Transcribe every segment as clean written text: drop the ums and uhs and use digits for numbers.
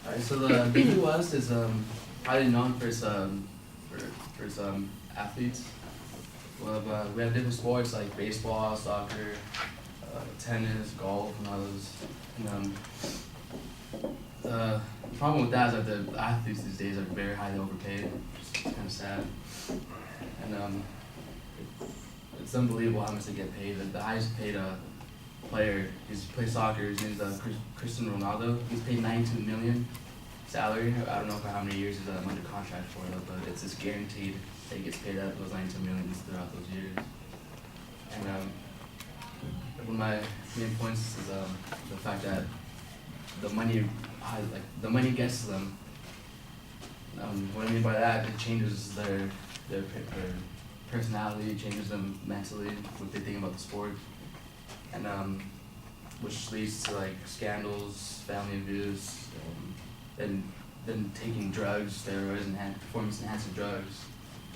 Alright, so the U.S. is highly known for its athletes. Well, we have different sports like baseball, soccer, tennis, golf, and others. And the problem with that is that the athletes these days are very highly overpaid, which is kind of sad. And it's unbelievable how much they get paid. The highest paid player, he plays soccer, his name's Cristiano Ronaldo. He's paid $92 million salary. I don't know for how many years he's under contract for though, but it's just guaranteed that he gets paid out those $92 million throughout those years. And one of my main points is the fact that the money gets to them. What I mean by that, it changes their personality, it changes them mentally, what they think about the sport, and which leads to like scandals, family abuse, then taking drugs, steroids, and performance enhancing drugs.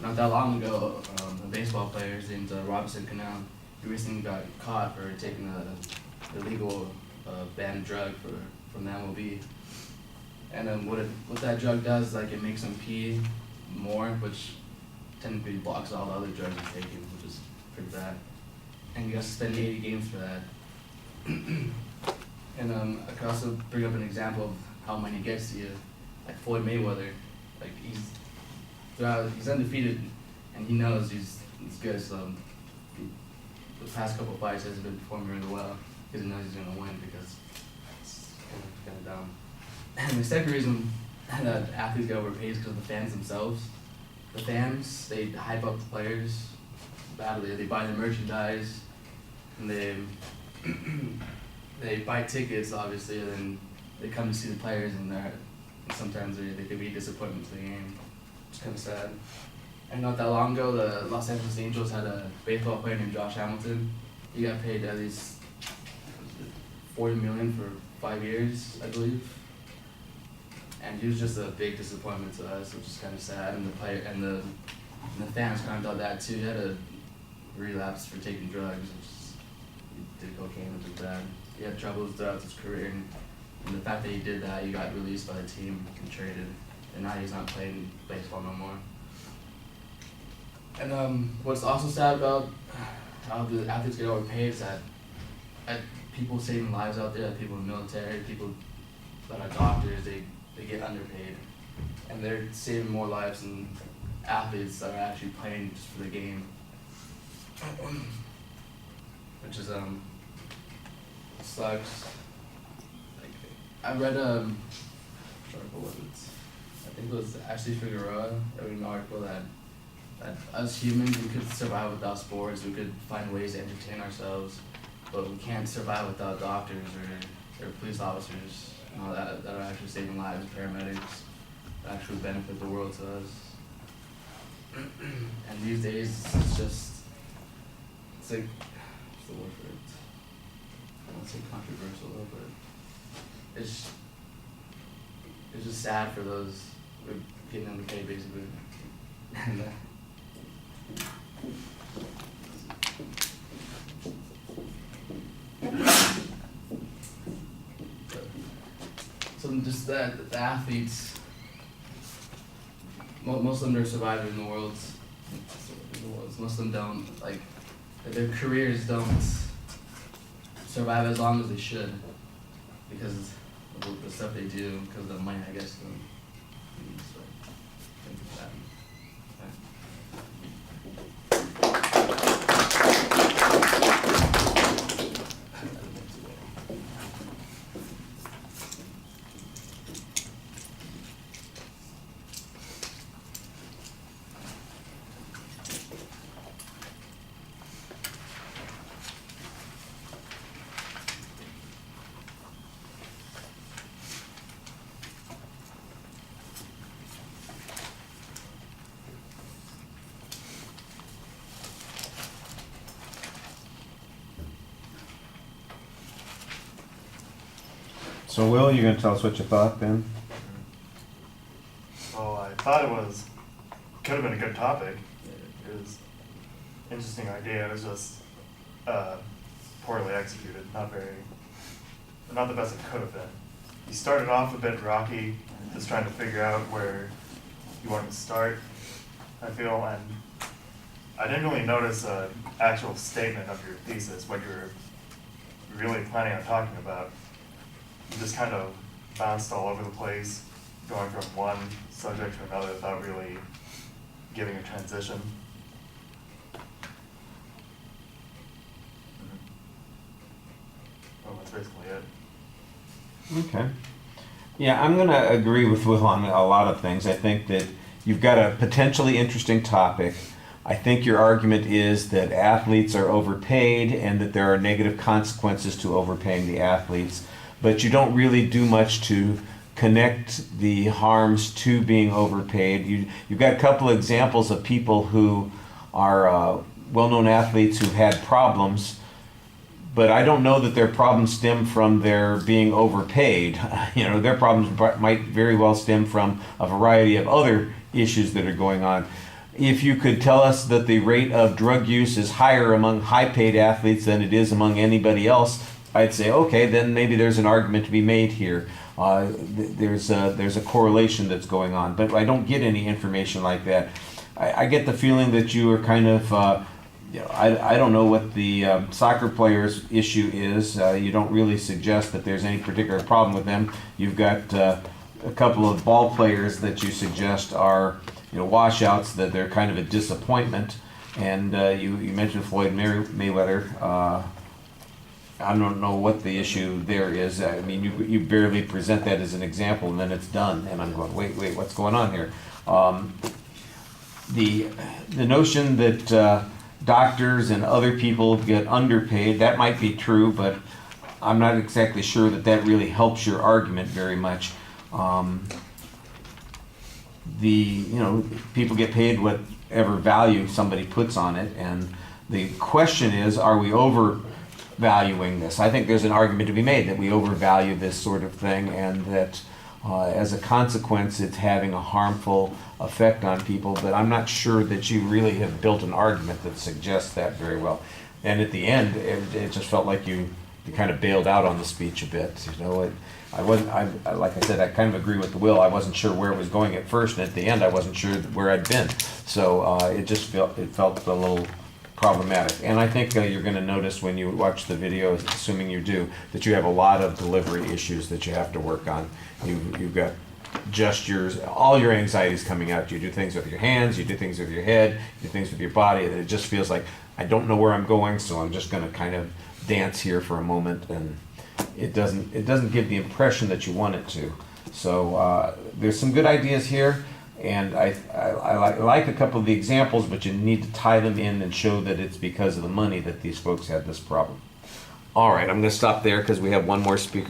Not that long ago, a baseball player named Robinson Cano, he recently got caught for taking a illegal banned drug from the MLB. And what that drug does is like it makes him pee more, which technically blocks all the other drugs he's taking, which is pretty bad. And you have to spend 80 games for that. And I could also bring up an example of how money gets to you. Like Floyd Mayweather, like he's undefeated, and he knows he's good. So the past couple of fights hasn't been performing really well because he knows he's gonna win because it's kind of dumb. And the second reason that athletes get overpaid is because of the fans themselves. The fans, they hype up the players badly. They buy their merchandise, and they buy tickets, obviously, and then they come to see the players, and sometimes they could be a disappointment to the game. It's kind of sad. And not that long ago, the Los Angeles Angels had a baseball player named Josh Hamilton. He got paid at least $40 million for 5 years, I believe. And he was just a big disappointment to us, which is kind of sad. And the fans kind of thought that too. He had a relapse for taking drugs, he did cocaine, which was bad. He had troubles throughout his career, and the fact that he did that, he got released by the team and traded, and now he's not playing baseball no more. And what's also sad about how the athletes get overpaid is that people saving lives out there, people in the military, people that are doctors, they get underpaid, and they're saving more lives than athletes that are actually playing just for the game, which is sucks. Like I read what was it? I think it was Ashley Figueroa. I read an article that us humans, we could survive without sports. We could find ways to entertain ourselves, but we can't survive without doctors or police officers. You know, that are actually saving lives, paramedics, that actually benefit the world to us. And these days, it's like, what's the word for it? I don't say controversial though, but it's just sad for those who are getting underpaid basically. And so just that the athletes, most of them are surviving in the world. Most of them don't, like, their careers don't survive as long as they should because of the stuff they do, because of the money, I guess. So, I think it's that. So Will, you're going to tell us what you thought then? Well, I thought could have been a good topic. It was an interesting idea. It was just poorly executed. Not the best it could have been. you started off a bit rocky, just trying to figure out where you wanted to start, I feel, and I didn't really notice an actual statement of your thesis, what you were really planning on talking about. You just kind of bounced all over the place, going from one subject to another without really giving a transition. Well, that's basically it. Okay. Yeah, I'm going to agree with Will on a lot of things. I think that you've got a potentially interesting topic. I think your argument is that athletes are overpaid and that there are negative consequences to overpaying the athletes, but you don't really do much to connect the harms to being overpaid. You've got a couple of examples of people who are well-known athletes who've had problems, but I don't know that their problems stem from their being overpaid. Their problems might very well stem from a variety of other issues that are going on. If you could tell us that the rate of drug use is higher among high-paid athletes than it is among anybody else, I'd say, okay, then maybe there's an argument to be made here. There's a correlation that's going on, but I don't get any information like that. I get the feeling that you are kind of, I don't know what the soccer players' issue is. You don't really suggest that there's any particular problem with them. You've got a couple of ball players that you suggest are washouts, that they're kind of a disappointment. And you mentioned Floyd Mayweather. I don't know what the issue there is. I mean, you barely present that as an example, and then it's done. And I'm going, wait, what's going on here? The notion that doctors and other people get underpaid, that might be true, but I'm not exactly sure that that really helps your argument very much. People get paid whatever value somebody puts on it, and the question is, are we overvaluing this? I think there's an argument to be made that we overvalue this sort of thing, and that as a consequence it's having a harmful effect on people, but I'm not sure that you really have built an argument that suggests that very well. And at the end, it just felt like you kind of bailed out on the speech a bit. Like I said, I kind of agree with Will. I wasn't sure where it was going at first, and at the end I wasn't sure where I'd been. So it felt a little problematic. And I think you're going to notice when you watch the video, assuming you do, that you have a lot of delivery issues that you have to work on. You've got gestures, all your anxieties coming out. You do things with your hands, you do things with your head, you do things with your body, and it just feels like, I don't know where I'm going, so I'm just going to kind of dance here for a moment, and it doesn't give the impression that you want it to. So there's some good ideas here, and I like a couple of the examples, but you need to tie them in and show that it's because of the money that these folks had this problem. All right, I'm going to stop there because we have one more speaker.